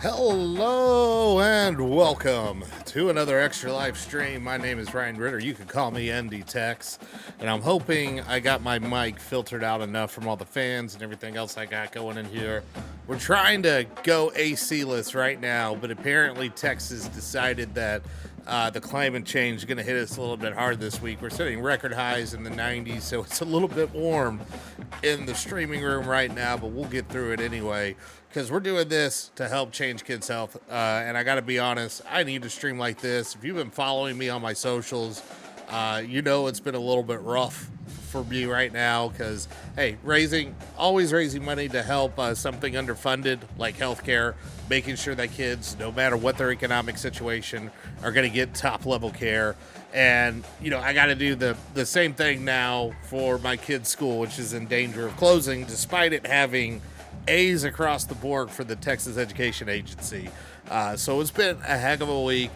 Hello and welcome to another Extra Life stream. My name is Ryan Ritter. You can call me ND Tex, and I'm hoping I got my mic filtered out enough from all the fans and everything else I got going in here. We're trying to go AC-less right now, but apparently Texas decided that the climate change is going to hit us a little bit hard this week. We're setting record highs in the 90s, so it's a little bit warm in the streaming room right now, but we'll get through it anyway because we're doing this to help change kids' health. And I got to be honest, I need to stream like this. If you've been following me on my socials, you know it's been a little bit rough for me right now because, hey, always raising money to help something underfunded like healthcare, making sure that kids, no matter what their economic situation, are going to get top level care. And, you know, I got to do the same thing now for my kids' school, which is in danger of closing, despite it having A's across the board for the Texas Education Agency. So it's been a heck of a week.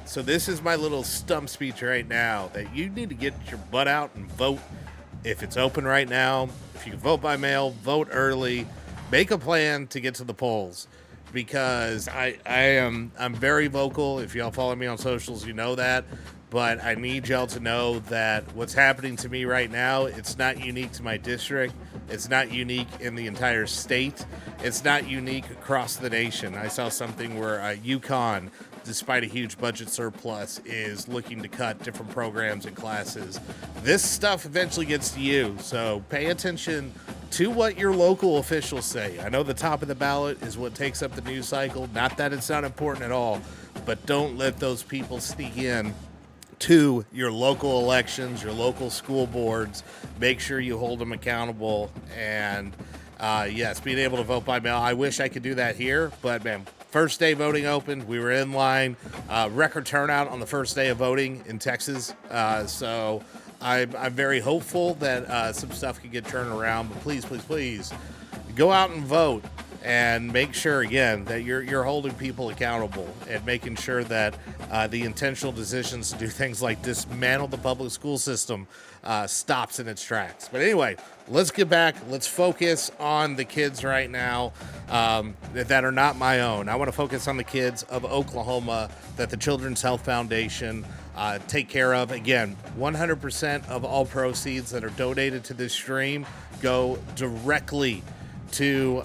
So this is my little stump speech right now that you need to get your butt out and vote if it's open right now. If you can vote by mail, vote early, make a plan to get to the polls because I'm very vocal. If y'all follow me on socials, you know that. But I need y'all to know that what's happening to me right now, it's not unique to my district. It's not unique in the entire state. It's not unique across the nation. I saw something where UConn, despite a huge budget surplus, is looking to cut different programs and classes. This stuff eventually gets to you, so pay attention to what your local officials say. I know the top of the ballot is what takes up the news cycle. Not that it's not important at all, but don't let those people sneak in to your local elections, your local school boards. Make sure you hold them accountable. And yes, being able to vote by mail. I wish I could do that here, but man, first day voting opened. We were in line. Record turnout on the first day of voting in Texas. So I'm very hopeful that some stuff can get turned around. But please, please, please go out and vote. And make sure, again, that you're holding people accountable and making sure that the intentional decisions to do things like dismantle the public school system stops in its tracks. But anyway, let's get back. Let's focus on the kids right now that are not my own. I want to focus on the kids of Oklahoma that the Children's Health Foundation take care of. Again, 100% of all proceeds that are donated to this stream go directly to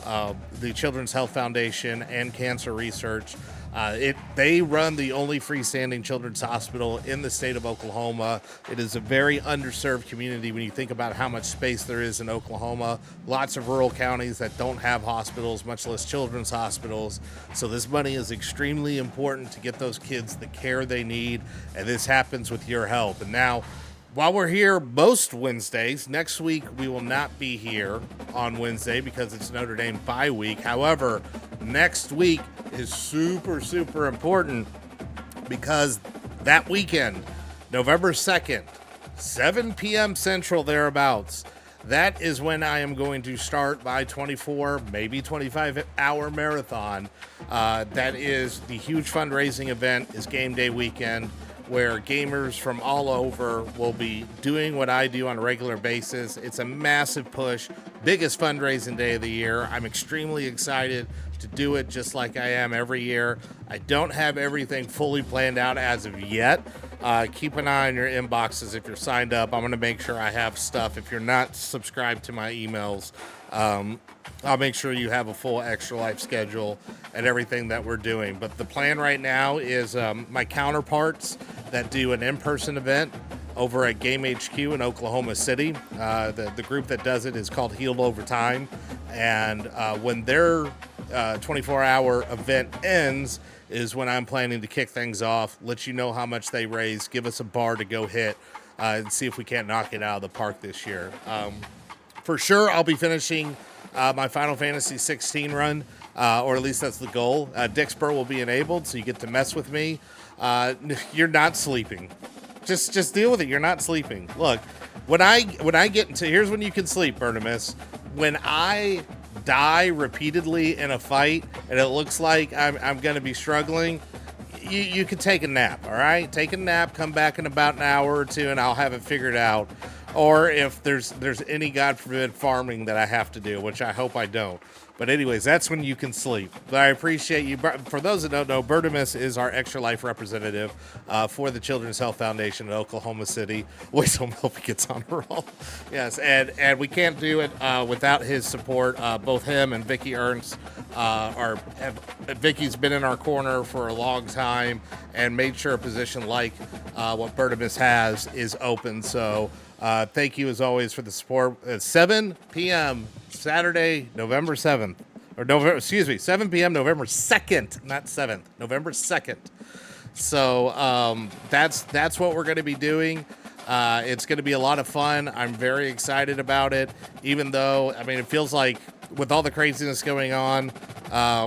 the Children's Health Foundation and cancer research. They run the only freestanding children's hospital in the state of Oklahoma. It is a very underserved community when you think about how much space there is in Oklahoma. Lots of rural counties that don't have hospitals, much less children's hospitals. So this money is extremely important to get those kids the care they need, and this happens with your help. And now, while we're here most Wednesdays, next week we will not be here on Wednesday because it's Notre Dame bye week. However, next week is super, super important because that weekend, November 2nd, 7 p.m. Central thereabouts, that is when I am going to start my 24, maybe 25-hour marathon. That is the huge fundraising event, is game day weekend, where gamers from all over will be doing what I do on a regular basis. It's a massive push, biggest fundraising day of the year. I'm extremely excited to do it just like I am every year. I don't have everything fully planned out as of yet. Keep an eye on your inboxes if you're signed up. I'm going to make sure I have stuff. If you're not subscribed to my emails, I'll make sure you have a full Extra Life schedule and everything that we're doing. But the plan right now is my counterparts that do an in-person event over at Game HQ in Oklahoma City. The group that does it is called Healed Over Time. And when their 24-hour event ends is when I'm planning to kick things off, let you know how much they raise, give us a bar to go hit, and see if we can't knock it out of the park this year. For sure, I'll be finishing my Final Fantasy 16 run, or at least that's the goal. Dixper will be enabled, so you get to mess with me. You're not sleeping. Just deal with it. You're not sleeping. Look, when I get into, here's when you can sleep, Bernimus. When I die repeatedly in a fight and it looks like I'm going to be struggling, you can take a nap, all right? Take a nap, come back in about an hour or two, and I'll have it figured out. Or if there's any, God forbid, farming that I have to do, which I hope I don't. But anyways, that's when you can sleep. But I appreciate you. For those that don't know, Bertimus is our Extra Life representative for the Children's Health Foundation in Oklahoma City. Wait till Melvin gets on a roll. Yes, and we can't do it without his support. Both him and Vicky Ernst Vicky's been in our corner for a long time and made sure a position like what Bertimus has is open. So thank you as always for the support. At 7 p.m. Saturday, November 7th, or November, 7 p.m. November 2nd, not 7th, November 2nd. So that's what we're going to be doing. It's going to be a lot of fun. I'm very excited about it, even though, I mean, it feels like with all the craziness going on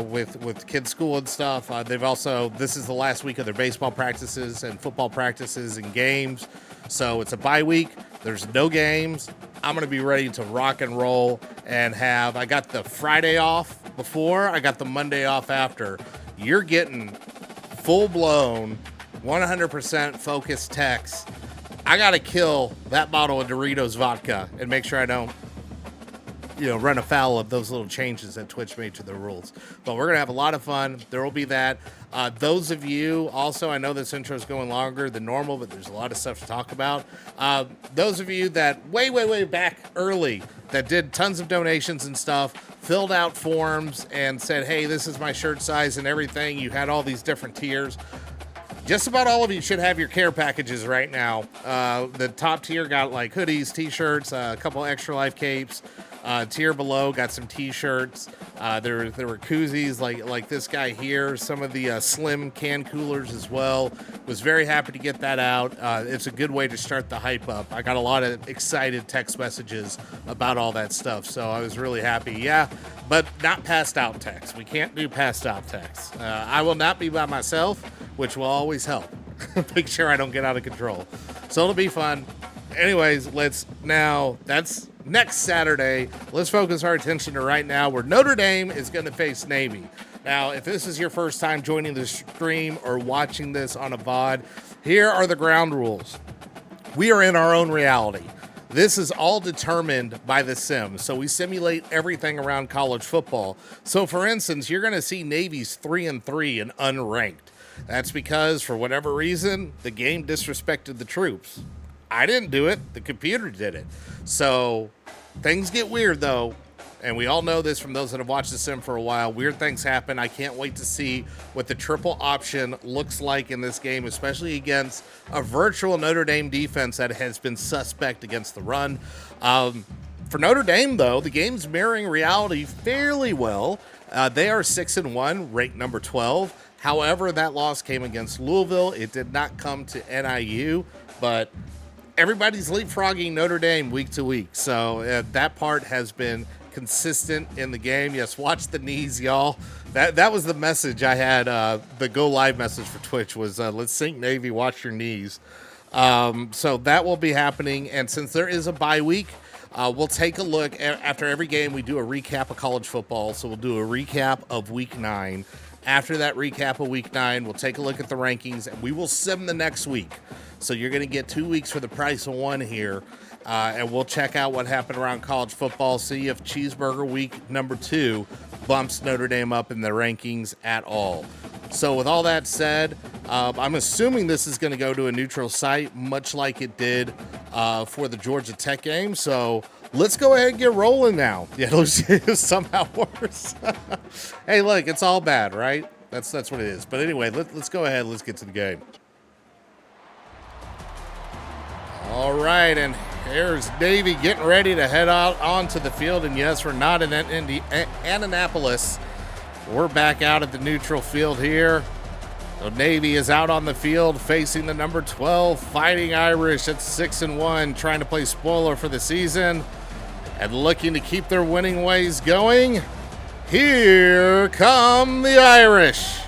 with kids' school and stuff, this is the last week of their baseball practices and football practices and games. So it's a bye week. There's no games. I'm going to be ready to rock and roll and I got the Friday off before, I got the Monday off after. You're getting full-blown, 100% focused Tex. I got to kill that bottle of Doritos vodka and make sure I don't, run afoul of those little changes that Twitch made to the rules. But we're going to have a lot of fun. There will be that. Those of you, also, I know this intro is going longer than normal, but there's a lot of stuff to talk about. Those of you that way back early that did tons of donations and stuff, filled out forms and said, hey, this is my shirt size and everything. You had all these different tiers. Just about all of you should have your care packages right now. The top tier got like hoodies, t-shirts, a couple Extra Life capes. Tier below got some t-shirts. There were koozies like this guy here. Some of the slim can coolers as well. Was very happy to get that out. It's a good way to start the hype up. I got a lot of excited text messages about all that stuff, so I was really happy. Yeah, but not passed out text. We can't do passed out text. I will not be by myself, which will always help. Make sure I don't get out of control. So it'll be fun. Anyways, that's next Saturday. Let's focus our attention to right now, where Notre Dame is going to face Navy. Now, if this is your first time joining the stream or watching this on a VOD, here are the ground rules. We are in our own reality. This is all determined by the sim. So we simulate everything around college football. So for instance, you're going to see Navy's 3-3 and unranked. That's because for whatever reason, the game disrespected the troops. I didn't do it. The computer did it. So things get weird, though. And we all know this from those that have watched the sim for a while. Weird things happen. I can't wait to see what the triple option looks like in this game, especially against a virtual Notre Dame defense that has been suspect against the run. For Notre Dame, though, the game's mirroring reality fairly well. They are 6-1, ranked number 12. However, that loss came against Louisville. It did not come to NIU, but everybody's leapfrogging Notre Dame week to week. So that part has been consistent in the game. Yes, watch the knees, y'all. That was the message I had. The go live message for Twitch was, let's sync Navy, watch your knees. So that will be happening. And since there is a bye week, we'll take a look. After every game, we do a recap of college football. So we'll do a recap of week 9. After that recap of week 9, we'll take a look at the rankings, and we will sim the next week. So you're going to get 2 weeks for the price of one here. And we'll check out what happened around college football, see if Cheeseburger Week number 2 bumps Notre Dame up in the rankings at all. So with all that said, I'm assuming this is going to go to a neutral site, much like it did for the Georgia Tech game. So let's go ahead and get rolling now. Yeah, it's somehow worse. Hey, look, it's all bad, right? That's what it is. But anyway, let's go ahead. Let's get to the game. All right, and here's Navy getting ready to head out onto the field. And yes, we're not in Annapolis. We're back out at the neutral field here. So Navy is out on the field facing the number 12 Fighting Irish at 6-1, trying to play spoiler for the season and looking to keep their winning ways going. Here come the Irish.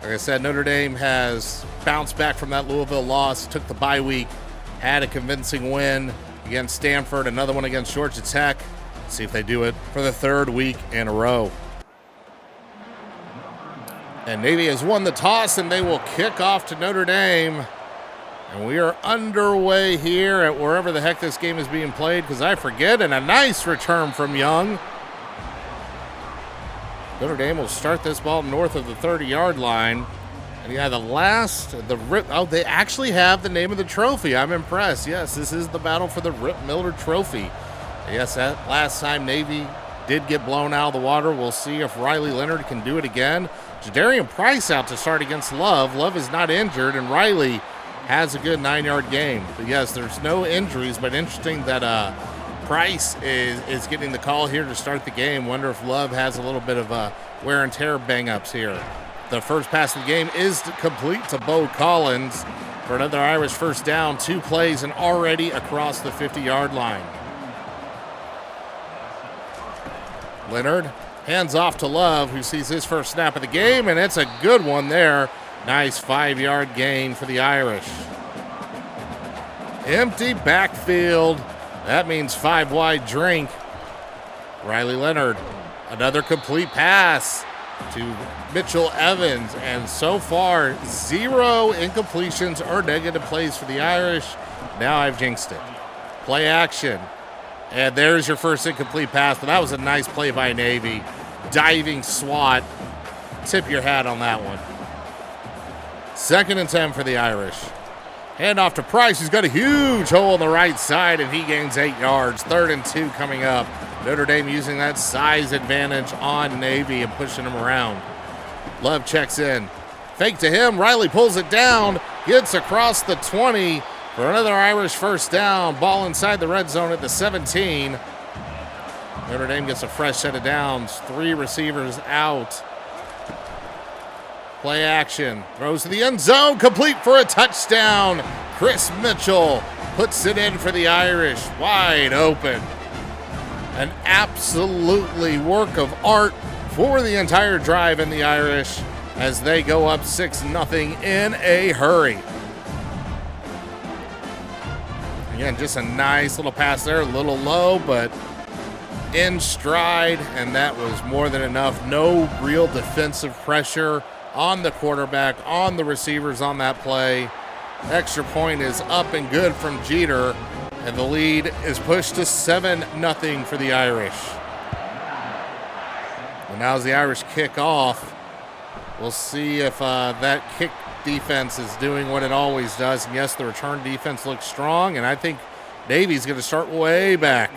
Like I said, Notre Dame has bounced back from that Louisville loss, took the bye week, had a convincing win against Stanford, another one against Georgia Tech. Let's see if they do it for the 3rd week in a row. And Navy has won the toss, and they will kick off to Notre Dame. And we are underway here at wherever the heck this game is being played, because I forget, and a nice return from Young. Notre Dame will start this ball north of the 30-yard line. And yeah, they actually have the name of the trophy. I'm impressed. Yes, this is the battle for the Rip Miller Trophy. Yes, that last time Navy did get blown out of the water. We'll see if Riley Leonard can do it again. Jadarian Price out to start against Love. Love is not injured, and Riley has a good 9-yard game. But yes, there's no injuries, but interesting that Price is getting the call here to start the game. Wonder if Love has a little bit of wear and tear bang-ups here. The first pass of the game is complete to Bo Collins for another Irish first down. 2 plays and already across the 50-yard line. Leonard hands off to Love, who sees his first snap of the game, and it's a good one there. Nice 5-yard gain for the Irish. Empty backfield. That means 5 wide drink. Riley Leonard, another complete pass to Mitchell Evans, and so far 0 incompletions or negative plays for the Irish. Now I've jinxed it. Play action, and there's your first incomplete pass, but that was a nice play by Navy. Diving swat. Tip your hat on that one. 2nd and 10 for the Irish. Hand off to Price, who's got a huge hole on the right side, and he gains 8 yards. 3rd and 2 coming up. Notre Dame using that size advantage on Navy and pushing him around. Love checks in. Fake to him. Riley pulls it down. Gets across the 20 for another Irish first down. Ball inside the red zone at the 17. Notre Dame gets a fresh set of downs. 3 receivers out. Play action. Throws to the end zone. Complete for a touchdown. Chris Mitchell puts it in for the Irish. Wide open. An absolutely work of art for the entire drive in the Irish as they go up 6-0 in a hurry. Again, just a nice little pass there, a little low, but in stride, and that was more than enough. No real defensive pressure on the quarterback, on the receivers on that play. Extra point is up and good from Jeter. And the lead is pushed to 7-0 for the Irish. And now as the Irish kick off, we'll see if that kick defense is doing what it always does. And yes, the return defense looks strong, and I think Navy's going to start way back.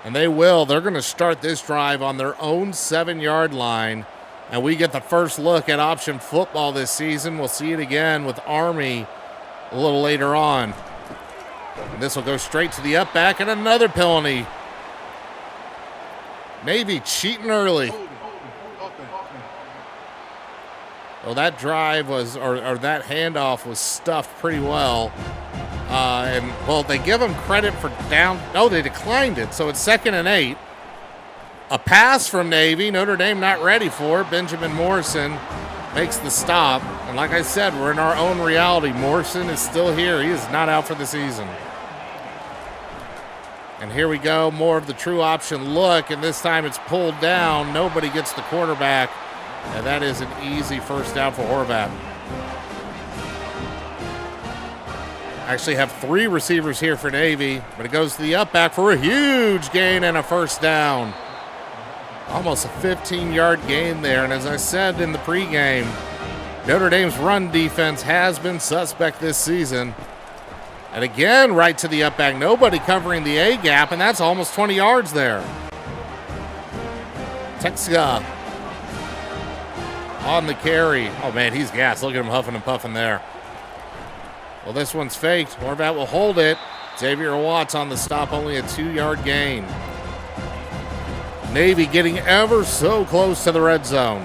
And they will. They're going to start this drive on their own 7-yard line. And we get the first look at option football this season. We'll see it again with Army a little later on. And this will go straight to the up back, and another penalty. Navy cheating early. Well, that drive was, or that handoff was stuffed pretty well. Well, they give them credit for down. No, they declined it. So it's 2nd and 8. A pass from Navy. Notre Dame not ready for it. Benjamin Morrison makes the stop. And like I said, we're in our own reality. Morrison is still here. He is not out for the season. And here we go. More of the true option look. And this time it's pulled down. Nobody gets the quarterback. And that is an easy first down for Horvath. Actually have 3 receivers here for Navy. But it goes to the up back for a huge gain and a first down. Almost a 15-yard gain there. And as I said in the pregame, Notre Dame's run defense has been suspect this season. And again, right to the up back. Nobody covering the A gap, and that's almost 20 yards there. Texga on the carry. Oh, man, he's gassed. Look at him huffing and puffing there. Well, this one's faked. Horvath will hold it. Xavier Watts on the stop, only a 2-yard gain. Navy getting ever so close to the red zone.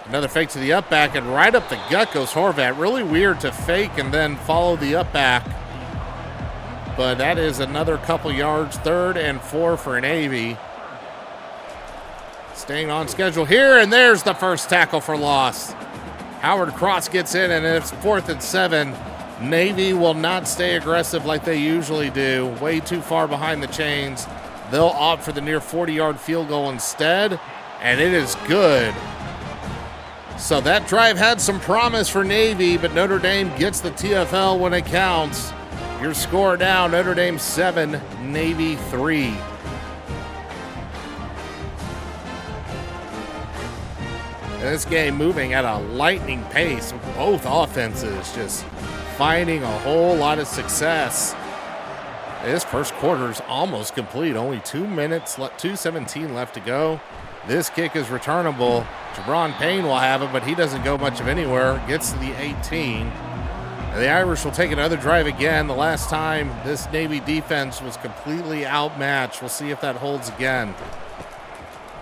Another fake to the up back, and right up the gut goes Horvath. Really weird to fake and then follow the up back. But that is another couple yards. 3rd and 4 for Navy. Staying on schedule here, and there's the first tackle for loss. Howard Cross gets in, and it's 4th and 7. Navy will not stay aggressive like they usually do. Way too far behind the chains. They'll opt for the near 40-yard field goal instead, and it is good. So that drive had some promise for Navy, but Notre Dame gets the TFL when it counts. Your score now, Notre Dame 7, Navy 3. And this game moving at a lightning pace. Both offenses just finding a whole lot of success. This first quarter is almost complete. Only 2 minutes, 2:17 left to go. This kick is returnable. Jabron Payne will have it, but he doesn't go much of anywhere. Gets to the 18. And the Irish will take another drive again. The last time this Navy defense was completely outmatched. We'll see if that holds again.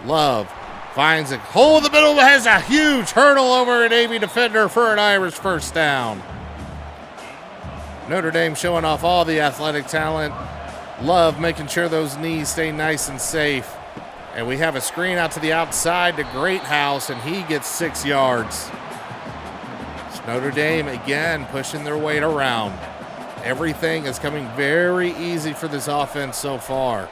Love finds a hole in the middle, has a huge hurdle over a Navy defender for an Irish first down. Notre Dame showing off all the athletic talent. Love making sure those knees stay nice and safe. And we have a screen out to the outside to Greathouse, and he gets 6 yards. It's Notre Dame again pushing their weight around. Everything is coming very easy for this offense so far.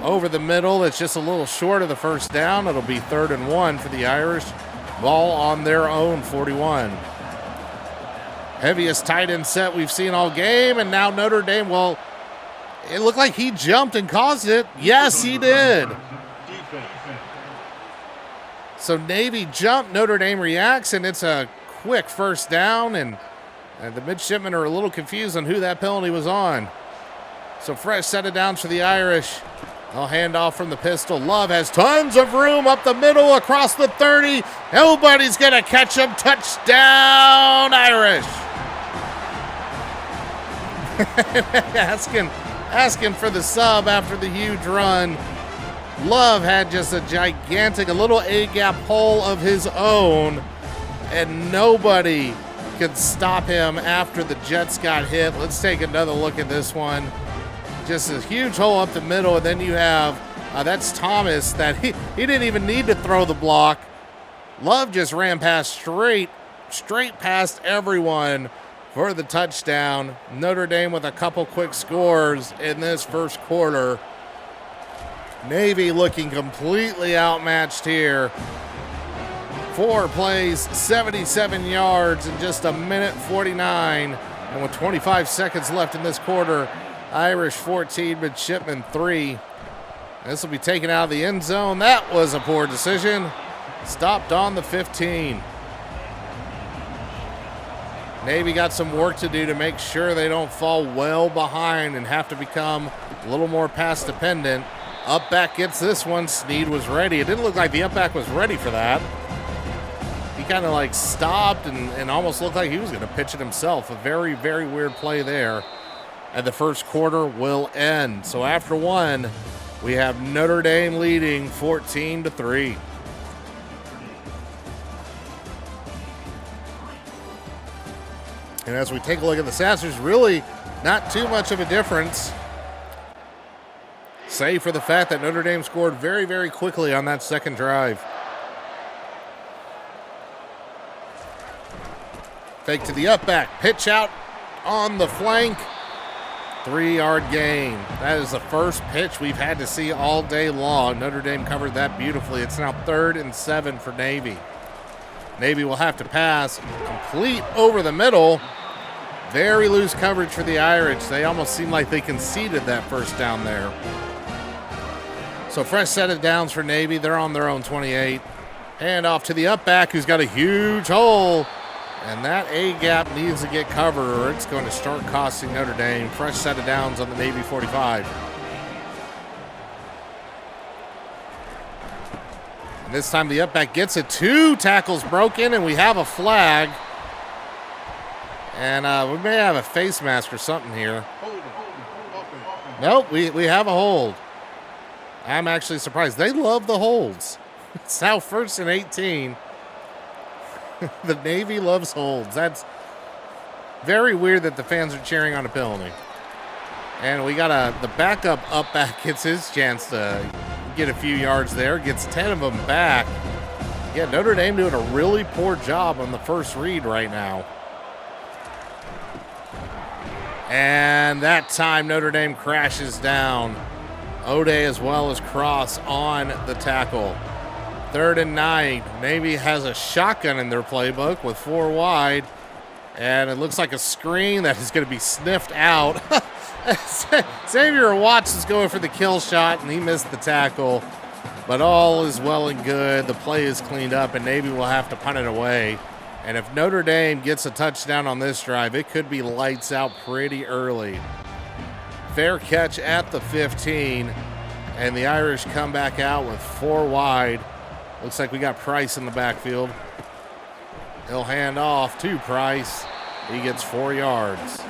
Over the middle, it's just a little short of the first down. It'll be 3rd and 1 for the Irish. Ball on their own 41. Heaviest tight end set we've seen all game, and now Notre Dame, well, it looked like he jumped and caused it. Yes, he did. So Navy jumped, Notre Dame reacts, and it's a quick first down, and the midshipmen are a little confused on who that penalty was on. So fresh set of downs for the Irish. They'll hand off from the pistol. Love has tons of room up the middle across the 30. Nobody's going to catch him. Touchdown, Irish. asking for the sub after the huge run. Love had just a little A-gap hole of his own, and nobody could stop him after the Jets got hit. Let's take another look at this one. Just a huge hole up the middle, and then you have, that's Thomas, that he didn't even need to throw the block. Love just ran past straight past everyone for the touchdown. Notre Dame with a couple quick scores in this first quarter. Navy looking completely outmatched here. 4 plays, 77 yards in just a minute 49. And with 25 seconds left in this quarter, Irish 14, midshipmen 3. This will be taken out of the end zone. That was a poor decision. Stopped on the 15. Navy got some work to do to make sure they don't fall well behind and have to become a little more pass dependent. Up back gets this one. Snead was ready. It didn't look like the up back was ready for that. He kind of like stopped and almost looked like he was going to pitch it himself. A very, very weird play there. And the first quarter will end. So after one, we have Notre Dame leading 14-3. And as we take a look at the stats, there's really not too much of a difference, save for the fact that Notre Dame scored very, very quickly on that second drive. Fake to the up back, pitch out on the flank, 3-yard gain. That is the first pitch we've had to see all day long. Notre Dame covered that beautifully. It's now 3rd and 7 for Navy. Navy will have to pass complete over the middle. Very loose coverage for the Irish. They almost seem like they conceded that first down there. So fresh set of downs for Navy. They're on their own 28. Hand off to the up back, who's got a huge hole. And that A-gap needs to get covered or it's going to start costing Notre Dame. Fresh set of downs on the Navy 45. And this time the up back gets it. 2 tackles broken, and we have a flag. And we may have a face mask or something here. Nope, we have a hold. I'm actually surprised. They love the holds. It's now 1st and 18. The Navy loves holds. That's very weird that the fans are cheering on a penalty. And we got the backup up back gets his chance to get a few yards there. Gets 10 of them back. Yeah, Notre Dame doing a really poor job on the first read right now. And that time Notre Dame crashes down. O'Day as well as Cross on the tackle. 3rd and 9. Navy has a shotgun in their playbook with 4 wide. And it looks like a screen that is going to be sniffed out. Xavier Watts is going for the kill shot, and he missed the tackle. But all is well and good. The play is cleaned up, and Navy will have to punt it away. And if Notre Dame gets a touchdown on this drive, it could be lights out pretty early. Fair catch at the 15, and the Irish come back out with 4 wide. Looks like we got Price in the backfield. He'll hand off to Price. He gets 4 yards.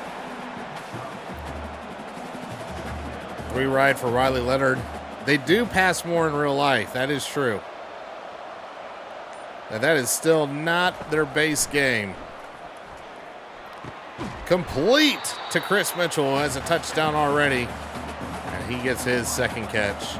3 right for Riley Leonard. They do pass more in real life. That is true. Now, that is still not their base game. Complete to Chris Mitchell, who has a touchdown already. And he gets his 2nd catch.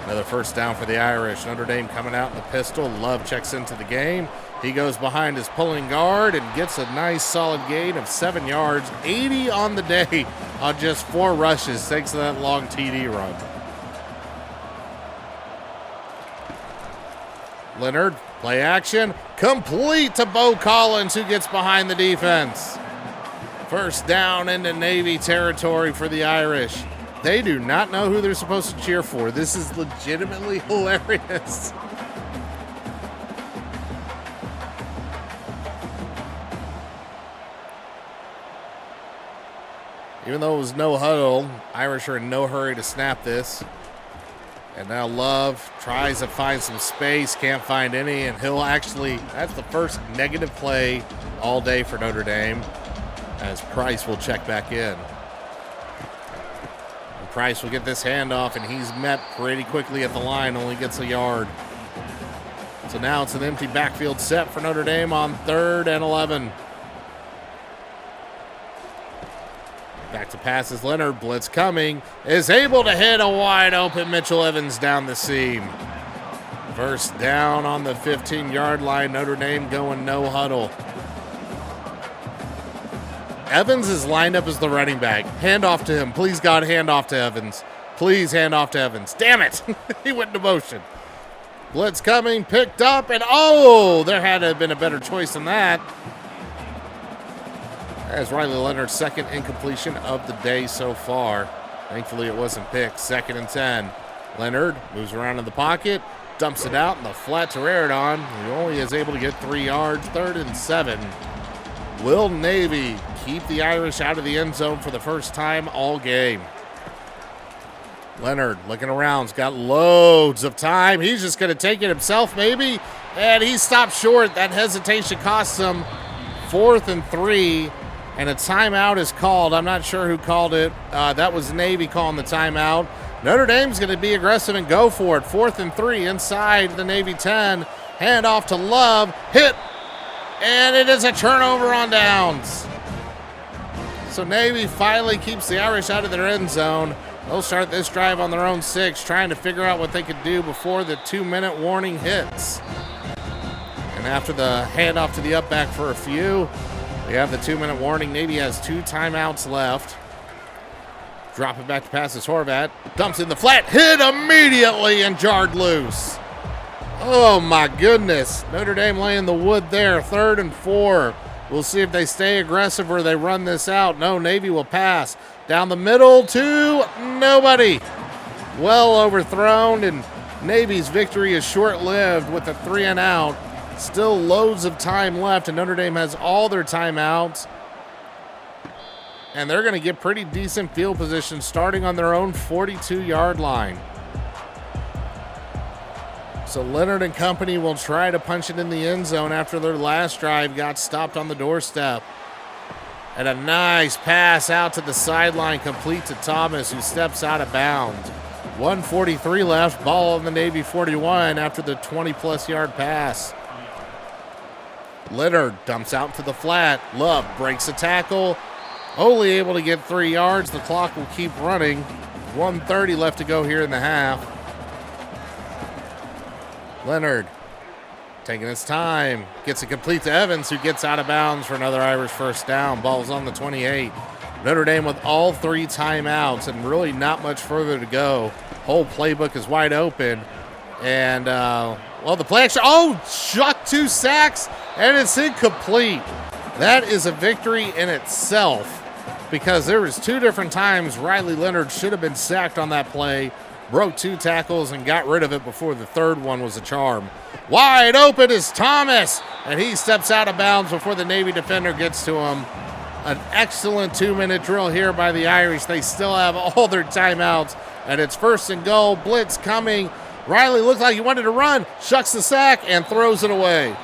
Another first down for the Irish. Notre Dame coming out in the pistol. Love checks into the game. He goes behind his pulling guard and gets a nice solid gain of 7 yards. 80 on the day on just 4 rushes thanks to that long TD run. Leonard, play action, complete to Bo Collins, who gets behind the defense. First down into Navy territory for the Irish. They do not know who they're supposed to cheer for. This is legitimately hilarious. Even though it was no huddle, Irish are in no hurry to snap this. And now Love tries to find some space, can't find any, and he'll actually, that's the first negative play all day for Notre Dame, as Price will check back in. And Price will get this handoff, and he's met pretty quickly at the line, only gets a yard. So now it's an empty backfield set for Notre Dame on 3rd and 11. Back to passes. Leonard, blitz coming, is able to hit a wide open Mitchell Evans down the seam. First down on the 15-yard line. Notre Dame going no huddle. Evans is lined up as the running back. Hand off to him. Please, God, hand off to Evans. Please hand off to Evans. Damn it. He went into motion. Blitz coming, picked up, and oh, there had to have been a better choice than that. As Riley Leonard's 2nd incompletion of the day so far. Thankfully, it wasn't picked. 2nd and 10. Leonard moves around in the pocket, dumps it out in the flat to Rairdon. He only is able to get 3 yards. 3rd and 7. Will Navy keep the Irish out of the end zone for the first time all game? Leonard looking around. He's got loads of time. He's just going to take it himself, maybe. And he stopped short. That hesitation costs him 4th and 3. And a timeout is called. I'm not sure who called it. That was Navy calling the timeout. Notre Dame's going to be aggressive and go for it. 4th and 3 inside the Navy 10. Hand off to Love. Hit. And it is a turnover on downs. So Navy finally keeps the Irish out of their end zone. They'll start this drive on their own 6, trying to figure out what they could do before the 2-minute warning hits. And after the handoff to the up back for a few, we have the 2-minute warning. Navy has 2 timeouts left. Drop it back to passes. Horvat dumps in the flat. Hit immediately and jarred loose. Oh, my goodness. Notre Dame laying the wood there. 3rd and 4. We'll see if they stay aggressive or they run this out. No, Navy will pass. Down the middle to nobody. Well overthrown, and Navy's victory is short-lived with a 3 and out. Still loads of time left, and Notre Dame has all their timeouts. And they're going to get pretty decent field position starting on their own 42-yard line. So Leonard and company will try to punch it in the end zone after their last drive got stopped on the doorstep. And a nice pass out to the sideline, complete to Thomas, who steps out of bounds. 1:43 left, ball on the Navy 41 after the 20-plus yard pass. Leonard dumps out to the flat. Love breaks a tackle. Only able to get 3 yards. The clock will keep running. 1:30 left to go here in the half. Leonard taking his time. Gets it complete to Evans, who gets out of bounds for another Irish first down. Ball's on the 28. Notre Dame with all 3 timeouts and really not much further to go. Whole playbook is wide open. And Well, the play action. Oh, Shuck 2 sacks, and it's incomplete. That is a victory in itself because there was 2 different times Riley Leonard should have been sacked on that play, broke 2 tackles, and got rid of it before the third one was a charm. Wide open is Thomas, and he steps out of bounds before the Navy defender gets to him. An excellent 2-minute drill here by the Irish. They still have all their timeouts, and it's 1st and goal. Blitz coming. Riley looked like he wanted to run, shucks the sack, and throws it away.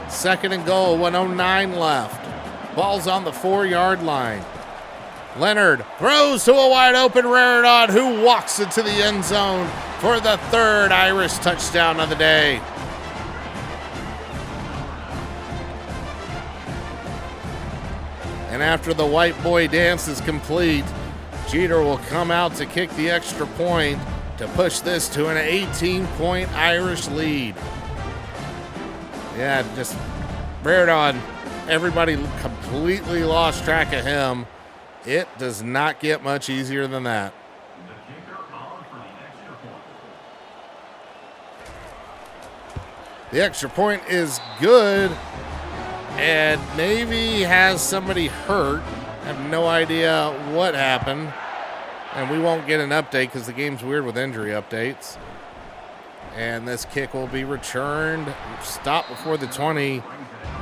2nd and goal, 1:09 left. Ball's on the 4-yard line. Leonard throws to a wide open Raridan, who walks into the end zone for the 3rd Irish touchdown of the day. And after the white boy dance is complete, Jeter will come out to kick the extra point to push this to an 18-point Irish lead. Yeah, just Raridan, everybody completely lost track of him. It does not get much easier than that. The extra point is good, and Navy has somebody hurt. I have no idea what happened, and we won't get an update because the game's weird with injury updates. And this kick will be returned. Stop before the 20.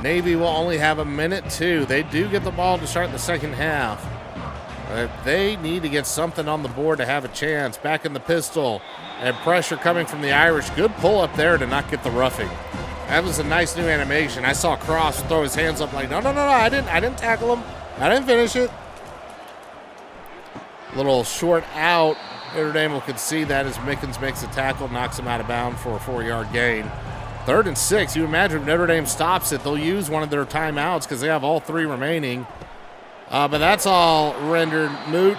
Navy will only have a minute 2. They do get the ball to start the second half. But they need to get something on the board to have a chance. Back in the pistol, and pressure coming from the Irish. Good pull up there to not get the roughing. That was a nice new animation. I saw Cross throw his hands up like, no, I didn't tackle him. I didn't finish it. Little short out. Notre Dame will concede that as Mickens makes a tackle, knocks him out of bounds for a 4-yard gain. 3rd and 6. You imagine if Notre Dame stops it, they'll use one of their timeouts because they have all 3 remaining. But that's all rendered moot,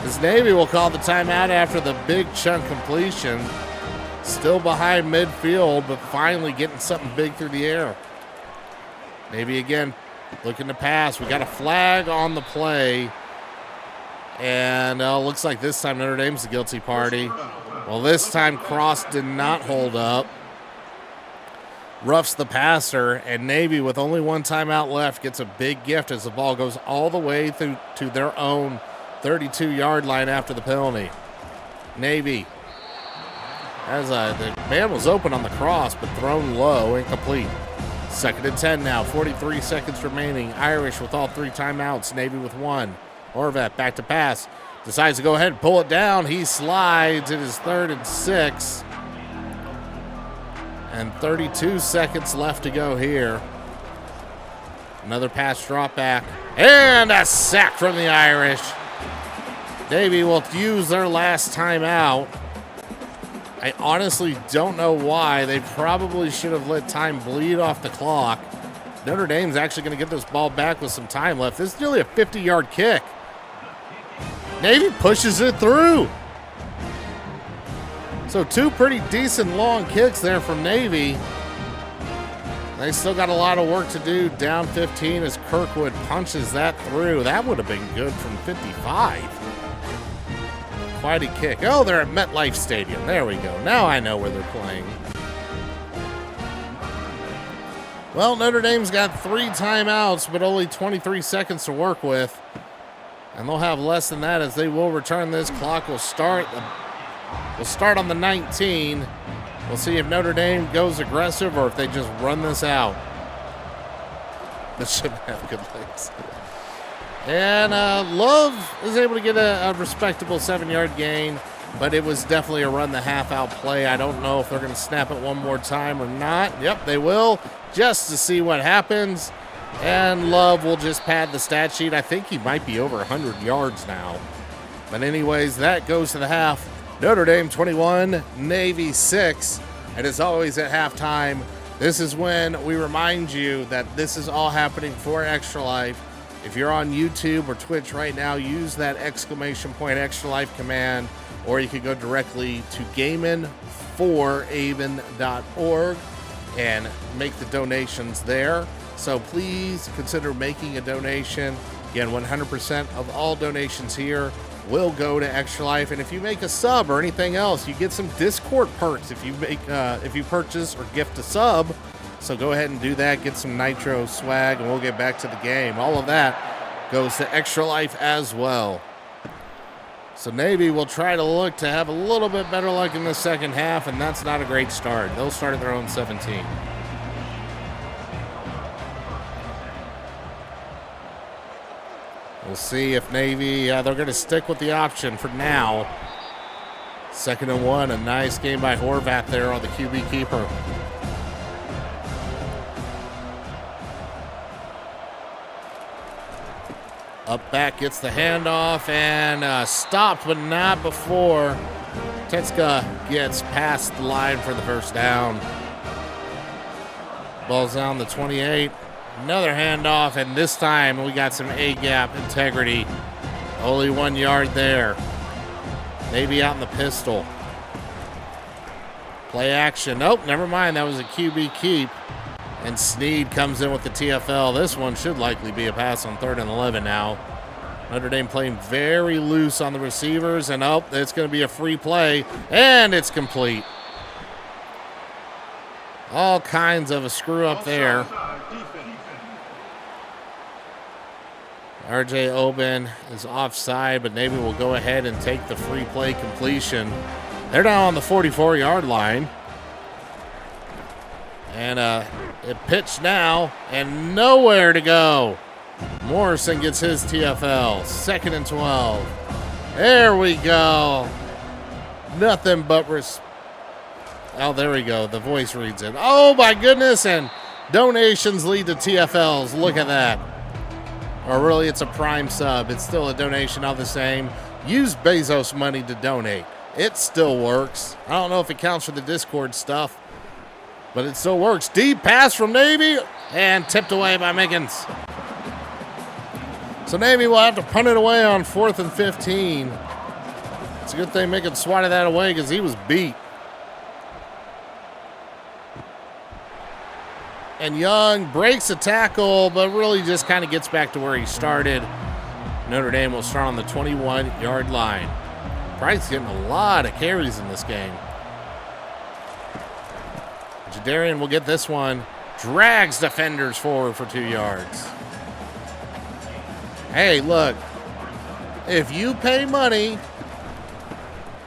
as Navy will call the timeout after the big chunk completion. Still behind midfield, but finally getting something big through the air. Navy again looking to pass. We got a flag on the play. And looks like this time Notre Dame's the guilty party. Well, this time Cross did not hold up. Roughs the passer, and Navy, with only 1 timeout left, gets a big gift as the ball goes all the way through to their own 32-yard line after the penalty. Navy, as the man was open on the cross, but thrown low, incomplete. 2nd and 10 now, 43 seconds remaining. Irish with all 3 timeouts, Navy with 1. Horvat back to pass, decides to go ahead and pull it down. He slides. It is 3rd and 6. And 32 seconds left to go here. Another pass drop back. And a sack from the Irish. Navy will use their last timeout. I honestly don't know why. They probably should have let time bleed off the clock. Notre Dame's actually going to get this ball back with some time left. This is nearly a 50-yard kick. Navy pushes it through. So 2 pretty decent long kicks there from Navy. They still got a lot of work to do. Down 15 as Kirkwood punches that through. That would have been good from 55. Quite a kick. Oh, they're at MetLife Stadium. There we go. Now I know where they're playing. Well, Notre Dame's got 3 timeouts, but only 23 seconds to work with. And they'll have less than that as they will return this. Clock will start. We'll start on the 19. We'll see if Notre Dame goes aggressive or if they just run this out. This shouldn't have good legs. And Love is able to get a respectable 7-yard gain, but it was definitely a run the half out play. I don't know if they're going to snap it one more time or not. Yep, they will, just to see what happens. And Love will just pad the stat sheet. I think he might be over 100 yards now. But anyways, that goes to the half. Notre Dame 21, Navy 6. And as always at halftime, this is when we remind you that this is all happening for Extra Life. If you're on YouTube or Twitch right now, use that !Extra Life command, or you can go directly to gamein4avon.org and make the donations there. So please consider making a donation. Again, 100% of all donations here will go to Extra Life, and if you make a sub or anything else, you get some Discord perks if you purchase or gift a sub. So go ahead and do that, get some Nitro swag, and we'll get back to the game. All of that goes to Extra Life as well. So Navy will try to look to have a little bit better luck in the second half, and that's not a great start. They'll start at their own 17. We'll see if Navy, they're going to stick with the option for now. 2nd and 1, a nice game by Horvath there on the QB keeper. Up back, gets the handoff, and stopped, but not before Tetska gets past the line for the first down. Ball's down the 28. Another handoff, and this time we got some A-gap integrity. Only 1 yard there. Maybe out in the pistol. Play action. Nope, never mind. That was a QB keep. And Snead comes in with the TFL. This one should likely be a pass on 3rd and 11 now. Notre Dame playing very loose on the receivers. And it's going to be a free play. And it's complete. All kinds of a screw up there. RJ Oben is offside, but Navy will go ahead and take the free play completion. They're now on the 44-yard line. And it pitched now, and nowhere to go. Morrison gets his TFL. 2nd and 12. There we go. Nothing but oh, there we go. The voice reads it. Oh, my goodness, and donations lead to TFLs. Look at that. Or really, it's a prime sub. It's still a donation all the same. Use Bezos money to donate. It still works. I don't know if it counts for the Discord stuff, but it still works. Deep pass from Navy, and tipped away by Miggins. So Navy will have to punt it away on 4th and 15. It's a good thing Miggins swatted that away because he was beat. And Young breaks a tackle, but really just kind of gets back to where he started. Notre Dame will start on the 21-yard line. Price getting a lot of carries in this game. Jadarian will get this one. Drags defenders forward for 2 yards. Hey, look. If you pay money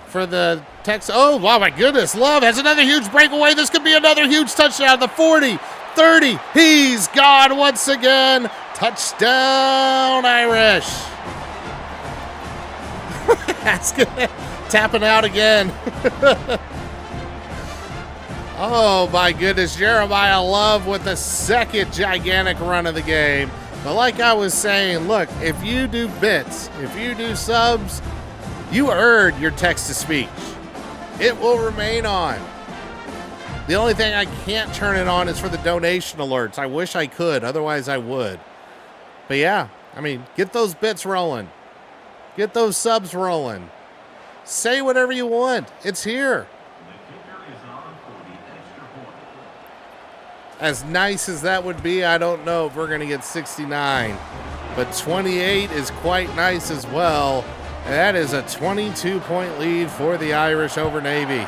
for the Texas... Oh, wow, my goodness. Love has another huge breakaway. This could be another huge touchdown. The 40, 30. He's gone once again. Touchdown, Irish. That's good. Tapping out again. Oh, my goodness. Jeremiah Love with the second gigantic run of the game. But like I was saying, look, if you do bits, if you do subs, you earned your text-to-speech. It will remain on. The only thing I can't turn it on is for the donation alerts. I wish I could. Otherwise, I would. But yeah, I mean, get those bits rolling. Get those subs rolling. Say whatever you want. It's here. As nice as that would be, I don't know if we're going to get 69. But 28 is quite nice as well. And that is a 22-point lead for the Irish over Navy.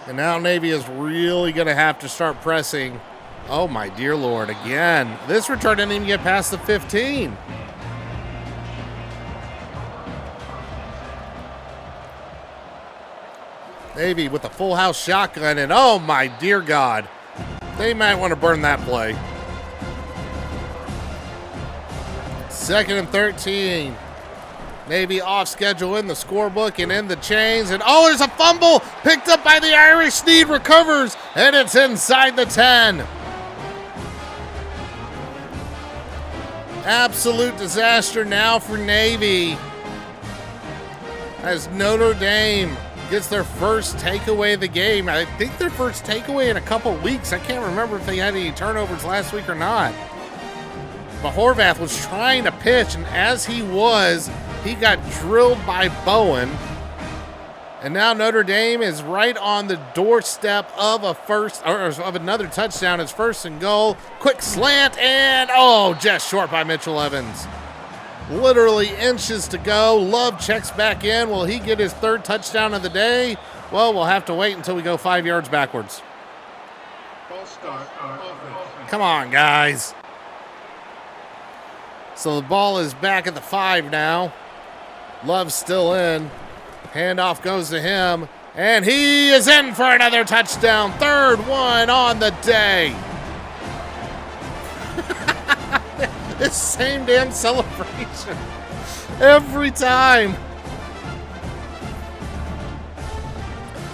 And now Navy is really going to have to start pressing. Oh, my dear Lord. Again, this return didn't even get past the 15. Navy with a full house shotgun, and oh my dear God, they might want to burn that play. 2nd and 13. Navy off schedule in the scorebook and in the chains, and oh, there's a fumble picked up by the Irish. Snead recovers, and it's inside the 10. Absolute disaster now for Navy as Notre Dame gets their first takeaway of the game. I think their first takeaway in a couple weeks. I can't remember if they had any turnovers last week or not. But Horvath was trying to pitch, and as he was, he got drilled by Bowen. And now Notre Dame is right on the doorstep of of another touchdown. It's 1st and goal. Quick slant and just short by Mitchell Evans. Literally inches to go. Love checks back in. Will he get his 3rd touchdown of the day? Well, we'll have to wait until we go 5 yards backwards. Come on, guys. So the ball is back at the 5 now. Love's still in. Handoff goes to him, and he is in for another touchdown. 3rd one on the day. This same damn celebration every time.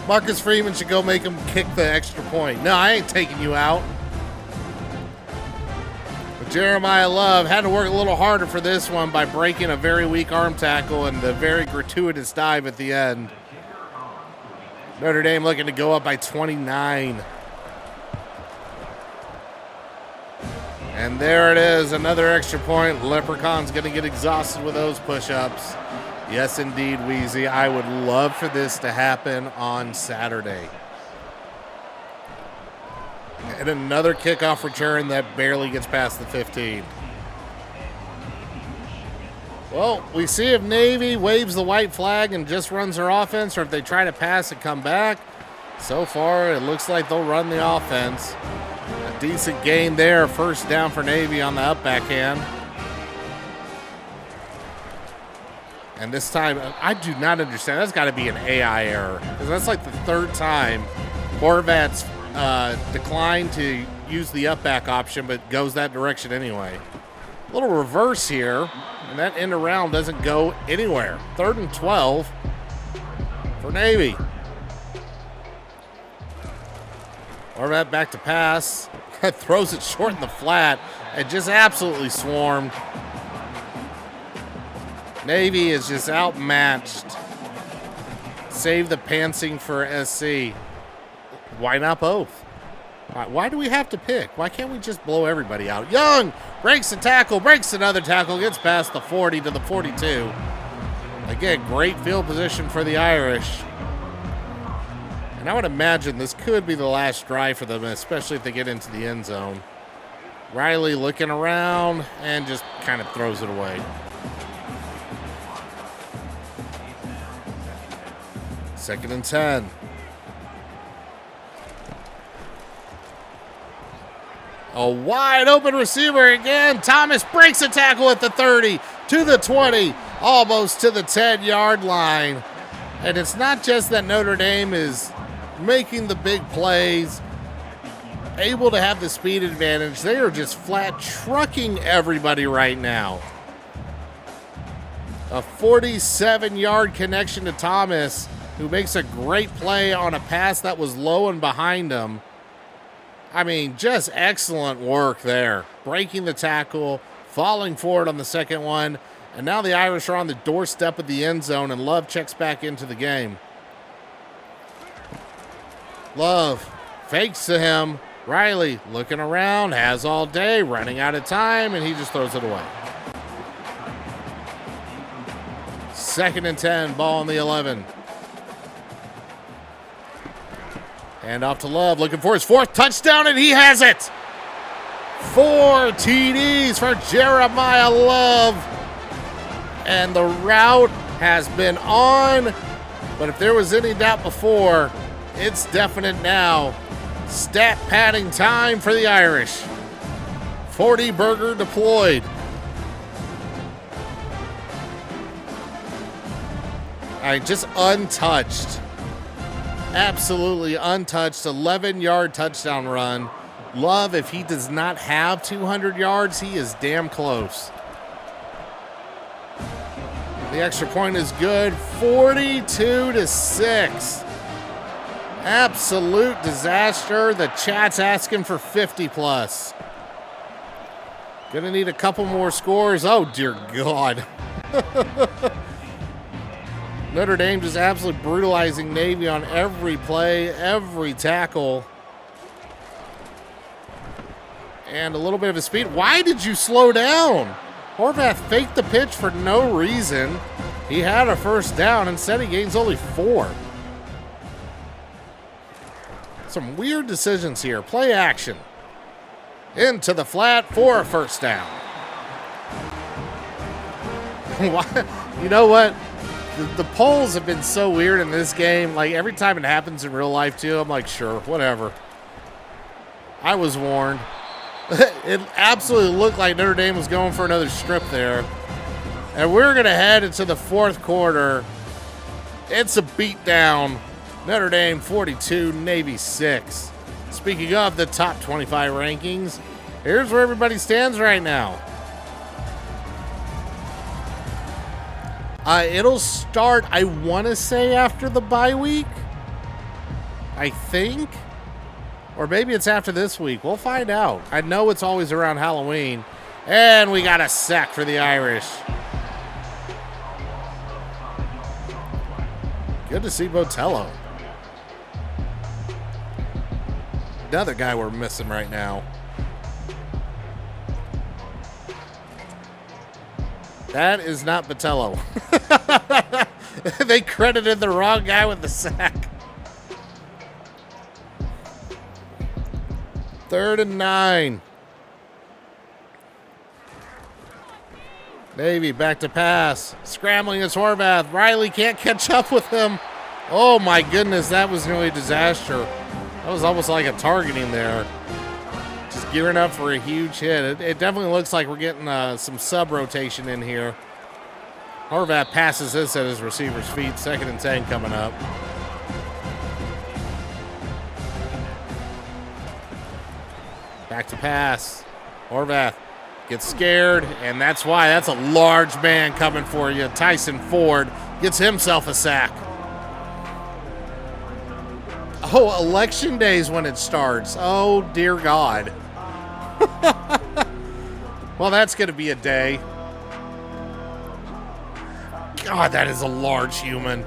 Marcus Freeman should go make him kick the extra point. No, I ain't taking you out. But Jeremiah Love had to work a little harder for this one by breaking a very weak arm tackle and the very gratuitous dive at the end. Notre Dame looking to go up by 29. And there it is, another extra point. Leprechaun's going to get exhausted with those push-ups. Yes, indeed, Weezy. I would love for this to happen on Saturday. And another kickoff return that barely gets past the 15. Well, we see if Navy waves the white flag and just runs their offense, or if they try to pass and come back. So far, it looks like they'll run the offense. A decent gain there. 1st down for Navy on the up backhand. And this time, I do not understand. That's got to be an AI error. Because that's like the 3rd time Horvat's declined to use the up back option, but goes that direction anyway. A little reverse here, and that end around doesn't go anywhere. 3rd and 12 for Navy. Horvat back to pass. Throws it short in the flat and just absolutely swarmed. Navy is just outmatched. Save the pantsing for SC. Why not both? Why do we have to pick? Why can't we just blow everybody out? Young breaks a tackle, breaks another tackle, gets past the 40 to the 42. Again, great field position for the Irish. And I would imagine this could be the last drive for them, especially if they get into the end zone. Riley looking around and just kind of throws it away. Second and 10. A wide open receiver again. Thomas breaks a tackle at the 30, to the 20, almost to the 10-yard line. And it's not just that Notre Dame is making the big plays, able to have the speed advantage. They are just flat trucking everybody right now. A 47-yard connection to Thomas, who makes a great play on a pass that was low and behind him. I mean, just excellent work there. Breaking the tackle, falling forward on the second one, and now the Irish are on the doorstep of the end zone, and Love checks back into the game. Love fakes to him. Riley looking around, has all day, running out of time, and he just throws it away. Second and 10, ball on the 11. Hand off to Love, looking for his 4th touchdown, and he has it. 4 TDs for Jeremiah Love. And the route has been on, but if there was any doubt before, it's definite now. Stat padding time for the Irish. 40 burger deployed. Just untouched. Absolutely untouched. 11-yard touchdown run. Love, if he does not have 200 yards, he is damn close. The extra point is good. 42-6. Absolute disaster. The chat's asking for 50 plus. Gonna need a couple more scores. Oh, dear God. Notre Dame just absolutely brutalizing Navy on every play, every tackle. And a little bit of a speed. Why did you slow down? Horvath faked the pitch for no reason. He had a first down. Instead, he gains only 4. Some weird decisions here. Play action. Into the flat for a first down. You know what? The polls have been so weird in this game. Like, every time it happens in real life, too, I'm like, sure, whatever. I was warned. It absolutely looked like Notre Dame was going for another strip there. And we're going to head into the fourth quarter. It's a beatdown. Notre Dame 42, Navy 6. Speaking of the top 25 rankings, here's where everybody stands right now. It'll start, I want to say, after the bye week. I think. Or maybe it's after this week. We'll find out. I know it's always around Halloween. And we got a sack for the Irish. Good to see Botello. Another guy we're missing right now. That is not Botello. They credited the wrong guy with the sack. 3rd and 9. Navy back to pass. Scrambling is Horvath. Riley can't catch up with him. Oh my goodness, that was nearly a disaster. That was almost like a targeting there. Just gearing up for a huge hit. It definitely looks like we're getting some sub-rotation in here. Horvath passes this at his receiver's feet. 2nd and 10 coming up. Back to pass. Horvath gets scared, and that's why. That's a large man coming for you. Tyson Ford gets himself a sack. Oh, election day's when it starts. Oh, dear God. Well, that's going to be a day. God, that is a large human.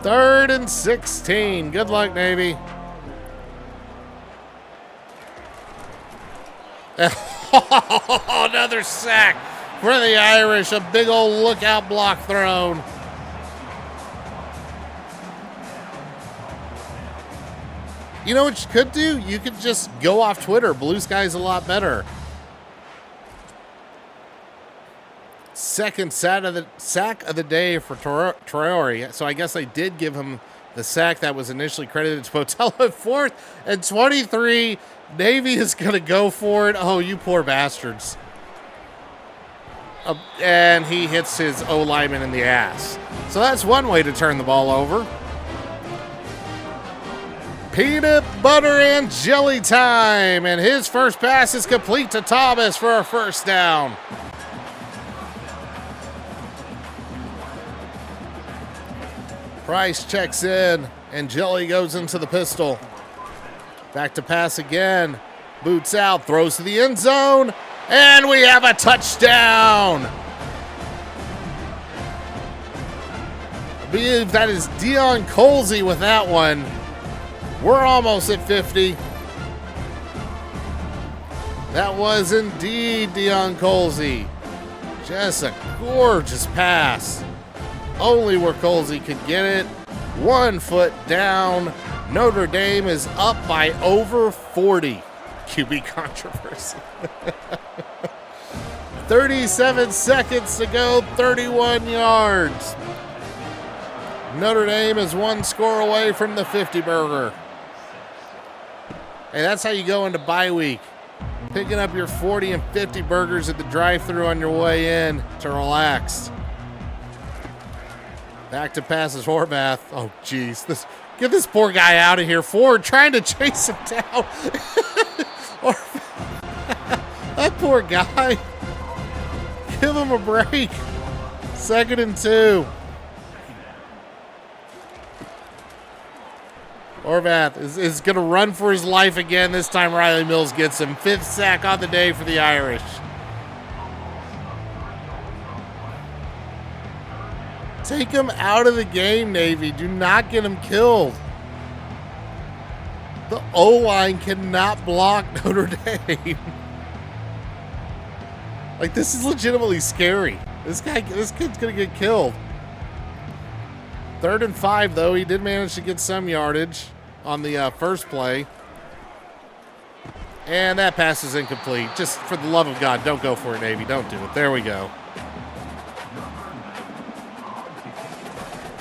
3rd and 16. Good luck, Navy. Another sack for the Irish. A big old lookout block thrown. You know what you could do? You could just go off Twitter. Blue Sky's a lot better. 2nd sack of the day for Traore. So I guess they did give him the sack that was initially credited to Botello. 4th and 23. Navy is going to go for it. Oh, you poor bastards. And he hits his O-lineman in the ass. So that's one way to turn the ball over. Peanut butter and jelly time. And his first pass is complete to Thomas for a first down. Price checks in, and Jelly goes into the pistol. Back to pass again. Boots out, throws to the end zone, and we have a touchdown. I believe that is Dion Colsey with that one. We're almost at 50. That was indeed Dion Colsey. Just a gorgeous pass. Only where Colsey could get it. 1 foot down. Notre Dame is up by over 40. QB controversy. 37 seconds to go, 31 yards. Notre Dame is 1 score away from the 50 burger. Hey, that's how you go into bye week. Picking up your 40 and 50 burgers at the drive-thru on your way in to relax. Back to passes Horvath. Oh, jeez. Get this poor guy out of here. Ford trying to chase him down. That poor guy. Give him a break. 2nd and 2. Horvath is going to run for his life again. This time Riley Mills gets him. 5th sack on the day for the Irish. Take him out of the game, Navy. Do not get him killed. The O-line cannot block Notre Dame. Like, this is legitimately scary. This kid's going to get killed. 3rd and 5, though. He did manage to get some yardage on the first play. And that pass is incomplete. Just for the love of God, don't go for it, Navy. Don't do it. There we go.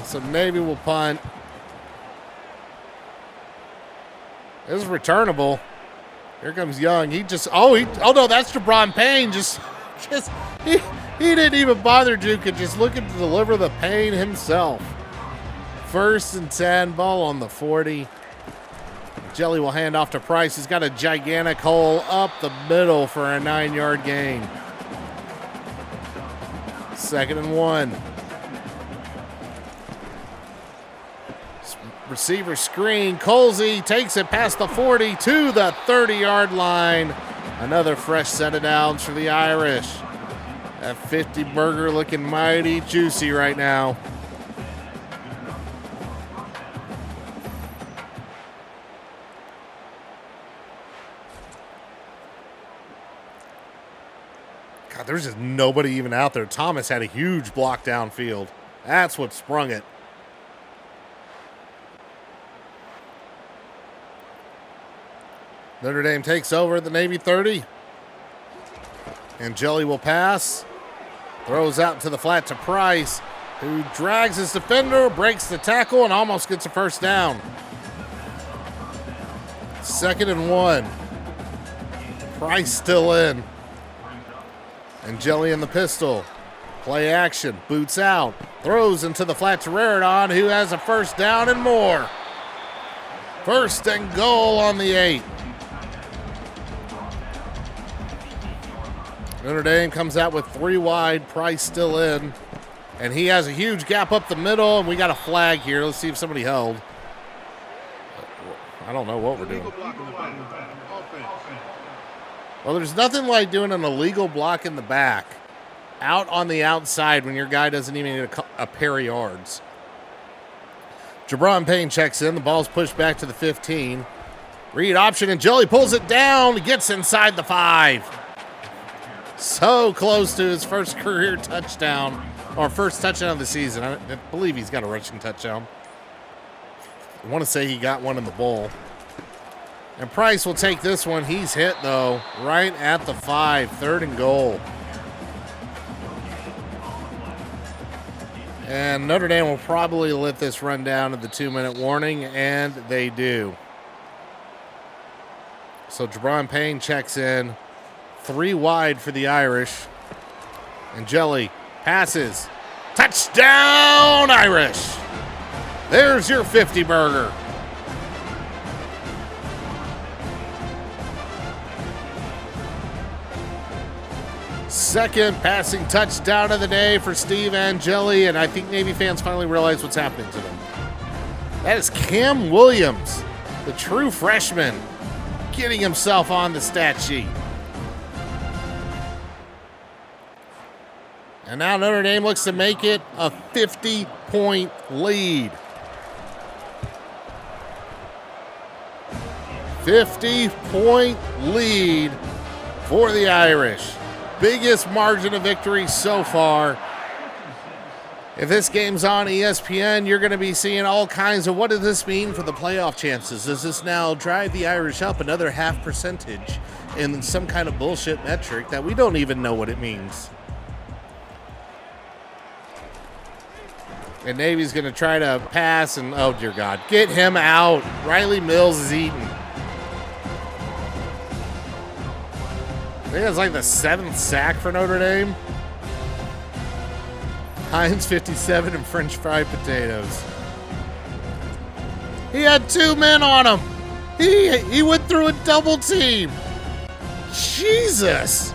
So Navy will punt. This is returnable. Here comes Young. He just, oh no, that's Jabron Payne. He didn't even bother Juka, just looking to deliver the Payne himself. 1st and 10, ball on the 40. Jelly will hand off to Price. He's got a gigantic hole up the middle for a 9-yard gain. 2nd and 1. Receiver screen. Colsey takes it past the 40 to the 30-yard line. Another fresh set of downs for the Irish. That 50 burger looking mighty juicy right now. God, there's just nobody even out there. Thomas had a huge block downfield. That's what sprung it. Notre Dame takes over at the Navy 30. And Jelly will pass. Throws out to the flat to Price, who drags his defender, breaks the tackle, and almost gets a first down. 2nd and 1. Price still in. And Jelly in the pistol. Play action. Boots out. Throws into the flat to Raridan, who has a first down and more. 1st and goal on the 8. Notre Dame comes out with 3 wide. Price still in. And he has a huge gap up the middle, and we got a flag here. Let's see if somebody held. I don't know what we're doing. Well, there's nothing like doing an illegal block in the back out on the outside when your guy doesn't even get a pair of yards. Jabron Payne checks in. The ball's pushed back to the 15. Read option, and Jelly pulls it down. Gets inside the 5. So close to his first career touchdown, or first touchdown of the season. I believe he's got a rushing touchdown. I want to say he got one in the bowl. And Price will take this one. He's hit, though, right at the 5, 3rd and goal. And Notre Dame will probably let this run down at the 2-minute warning, and they do. So Jabron Payne checks in. 3 wide for the Irish. And Jelly passes. Touchdown, Irish! There's your 50 burger. Second passing touchdown of the day for Steve Angeli, and I think Navy fans finally realize what's happening to them. That is Cam Williams, the true freshman, getting himself on the stat sheet. And now Notre Dame looks to make it a 50-point lead. 50-point lead for the Irish. Biggest margin of victory so far. If this game's on ESPN, you're going to be seeing all kinds of what does this mean for the playoff chances? Does this now drive the Irish up another half percentage in some kind of bullshit metric that we don't even know what it means? And Navy's going to try to pass, and oh dear God, get him out. Riley Mills is eating. I think it's like the 7th sack for Notre Dame. Heinz 57 and French fried potatoes. He had 2 men on him. He went through a double team. Jesus.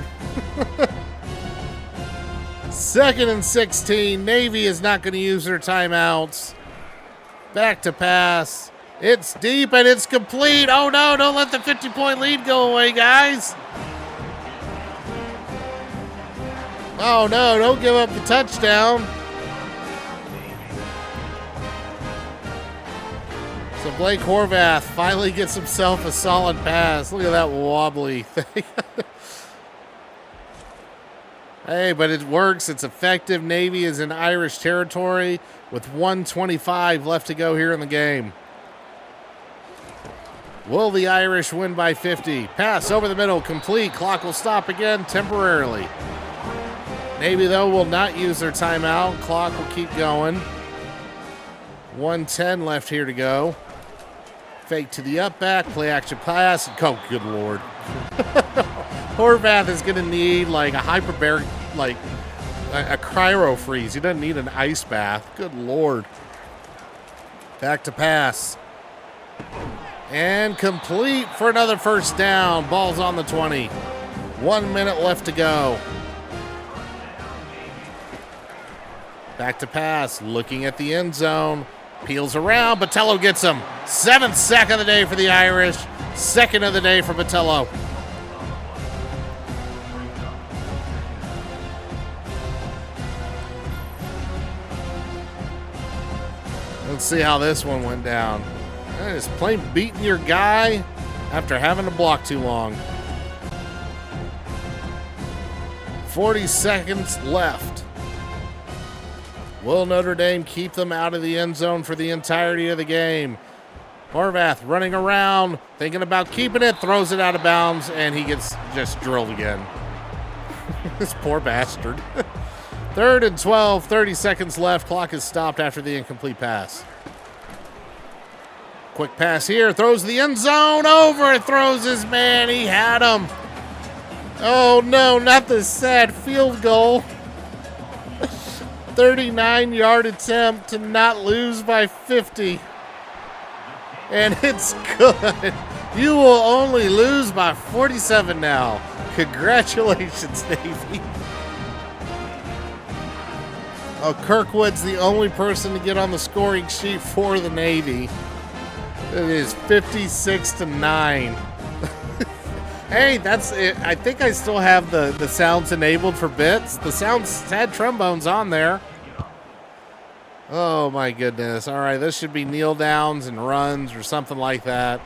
2nd and 16. Navy is not going to use their timeouts. Back to pass. It's deep and it's complete. Oh no, don't let the 50-point lead go away, guys. Oh no, don't give up the touchdown. So Blake Horvath finally gets himself a solid pass. Look at that wobbly thing. Hey, but it works. It's effective. Navy is in Irish territory with 1:25 left to go here in the game. Will the Irish win by 50? Pass over the middle, complete. Clock will stop again temporarily. Navy, though, will not use their timeout. Clock will keep going. 1:10 left here to go. Fake to the up back, play action pass. Oh, good Lord. Horvath is going to need like a hyperbaric, like a cryo freeze. He doesn't need an ice bath. Good Lord. Back to pass. And complete for another first down. Ball's on the 20. 1 minute left to go. Back to pass. Looking at the end zone. Peels around. Botello gets him. 7th sack of the day for the Irish. 2nd of the day for Botello. Let's see how this one went down. Just plain beating your guy after having to block too long. 40 seconds left. Will Notre Dame keep them out of the end zone for the entirety of the game? Horvath running around, thinking about keeping it, throws it out of bounds, and he gets just drilled again. This poor bastard. 3rd and 12, 30 seconds left. Clock is stopped after the incomplete pass. Quick pass here, throws the end zone, overthrows his man. He had him. Oh no, not the sad field goal. 39-yard attempt to not lose by 50. And it's good. You will only lose by 47 now. Congratulations, Navy. Oh, Kirkwood's the only person to get on the scoring sheet for the Navy. It is 56-9. Hey, that's it. I think I still have the sounds enabled for bits. The sounds had trombones on there. Oh my goodness. All right, this should be kneel downs and runs or something like that.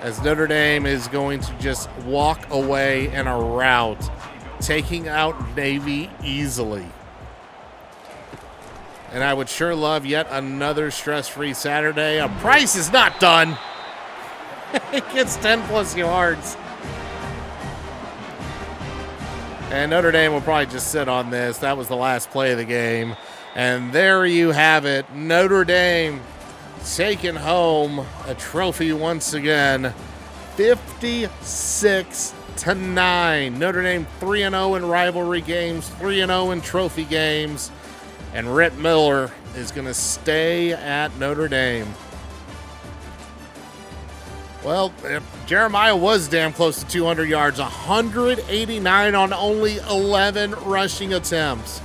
As Notre Dame is going to just walk away in a rout, taking out Navy easily. And I would sure love yet another stress-free Saturday. Price is not done. It gets 10+ yards. And Notre Dame will probably just sit on this. That was the last play of the game. And there you have it. Notre Dame taking home a trophy once again. 56-9. Notre Dame 3-0 in rivalry games, 3-0 in trophy games. And Rhett Miller is going to stay at Notre Dame. Well, Jeremiah was damn close to 200 yards, 189 on only 11 rushing attempts.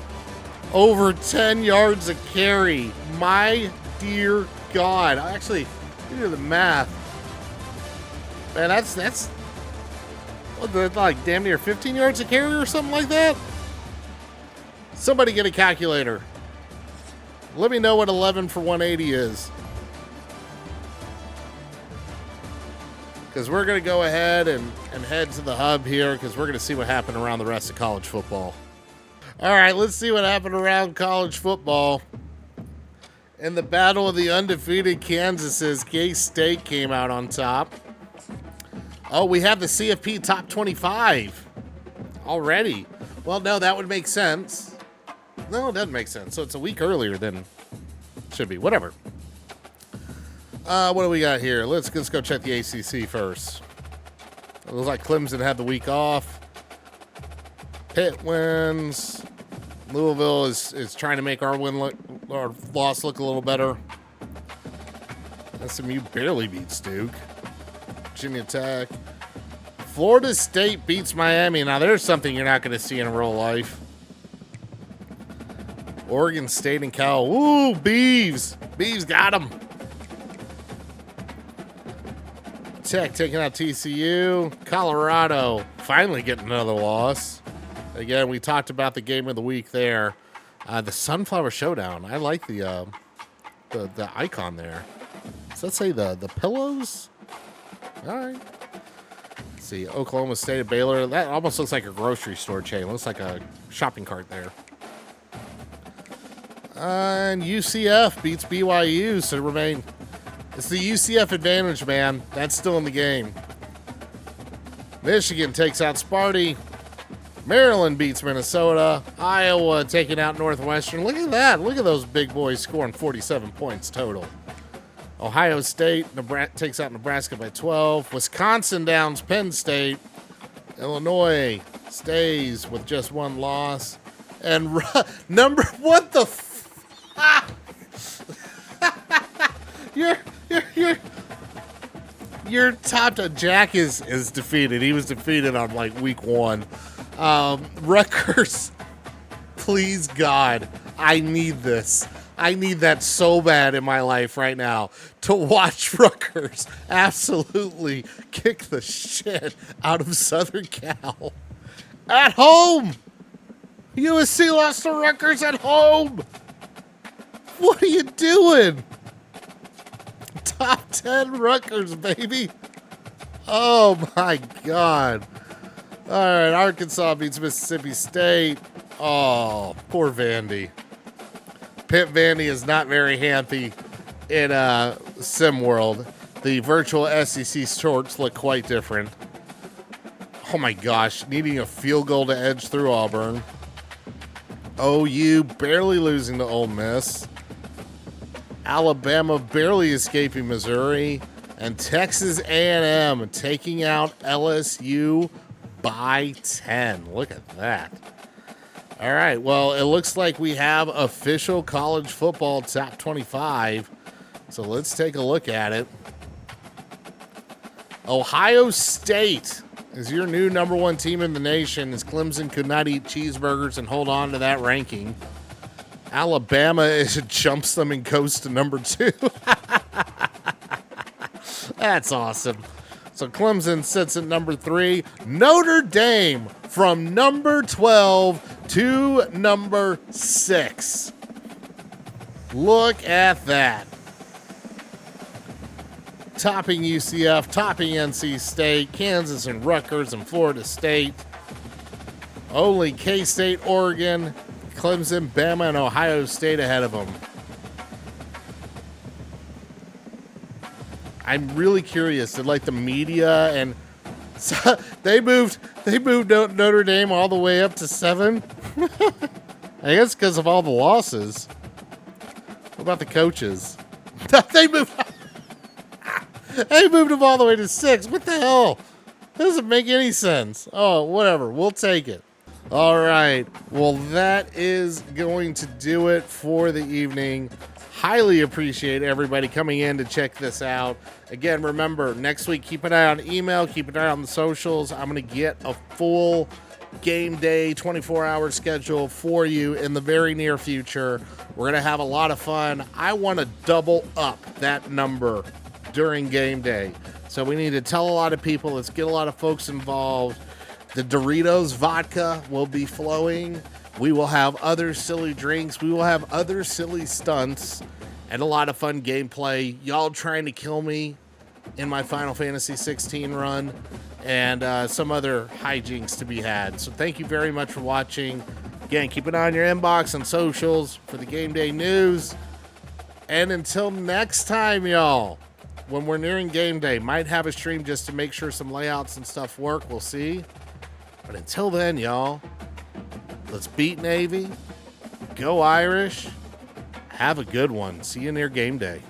Over 10 yards a carry. My dear God. I actually do the math. Man, that's what, like damn near 15 yards a carry or something like that? Somebody get a calculator. Let me know what 11 for 180 is. Because we're going to go ahead and head to the hub here because we're going to see what happened around the rest of college football. All right, let's see what happened around college football. In the battle of the undefeated Kansases, K-State came out on top. Oh, we have the CFP top 25 already. Well, no, that would make sense. No, it doesn't make sense. So it's a week earlier than it should be. Whatever. What do we got here? Let's go check the ACC first. It looks like Clemson had the week off. Pitt wins. Louisville is trying to make our loss look a little better. SMU barely beats Duke. Virginia Tech. Florida State beats Miami. Now there's something you're not going to see in real life. Oregon State and Cal. Ooh, Beavs. Beavs got him. Tech taking out TCU. Colorado finally getting another loss. Again, we talked about the game of the week there. The Sunflower Showdown. I like the icon there. Does that say the pillows? All right. see. Oklahoma State, Baylor. That almost looks like a grocery store chain. Looks like a shopping cart there. And UCF beats BYU, so remain. It's the UCF advantage, man. That's still in the game. Michigan takes out Sparty. Maryland beats Minnesota. Iowa taking out Northwestern. Look at that. Look at those big boys scoring 47 points total. Ohio State takes out Nebraska by 12. Wisconsin downs Penn State. Illinois stays with just one loss. And what the Your top Jack is defeated. He was defeated on like week 1. Rutgers, please God, I need this. I need that so bad in my life right now to watch Rutgers absolutely kick the shit out of Southern Cal at home. USC lost to Rutgers at home. What are you doing? Top 10 Rutgers, baby. Oh my God. All right, Arkansas beats Mississippi State. Oh, poor Vandy. Pitt Vandy is not very happy in Sim World. The virtual SEC shorts look quite different. Oh my gosh, needing a field goal to edge through Auburn. OU barely losing to Ole Miss. Alabama barely escaping Missouri. And Texas A&M taking out LSU by 10. Look at that. All right, well, it looks like we have official college football top 25. So let's take a look at it. Ohio State is your new number 1 team in the nation, as Clemson could not eat cheeseburgers and hold on to that ranking. Alabama jumps them and goes to number 2. That's awesome. So Clemson sits at number 3. Notre Dame from number 12 to number 6. Look at that. Topping UCF, topping NC State, Kansas and Rutgers and Florida State. Only K-State, Oregon, Clemson, Bama, and Ohio State ahead of them. I'm really curious. Did like the media and they moved Notre Dame all the way up to 7? I guess because of all the losses. What about the coaches? They moved them all the way to 6. What the hell? That doesn't make any sense. Oh, whatever. We'll take it. All right. Well, that is going to do it for the evening. Highly appreciate everybody coming in to check this out. Again, remember, next week, keep an eye on email, keep an eye on the socials. I'm going to get a full game day, 24-hour schedule for you in the very near future. We're going to have a lot of fun. I want to double up that number during game day. So we need to tell a lot of people. Let's get a lot of folks involved. The Doritos vodka will be flowing. We will have other silly drinks. We will have other silly stunts and a lot of fun gameplay. Y'all trying to kill me in my Final Fantasy 16 run and some other hijinks to be had. So thank you very much for watching. Again, keep an eye on your inbox and socials for the game day news. And until next time, y'all, when we're nearing game day, might have a stream just to make sure some layouts and stuff work. We'll see. But until then, y'all, let's beat Navy. Go Irish. Have a good one. See you near game day.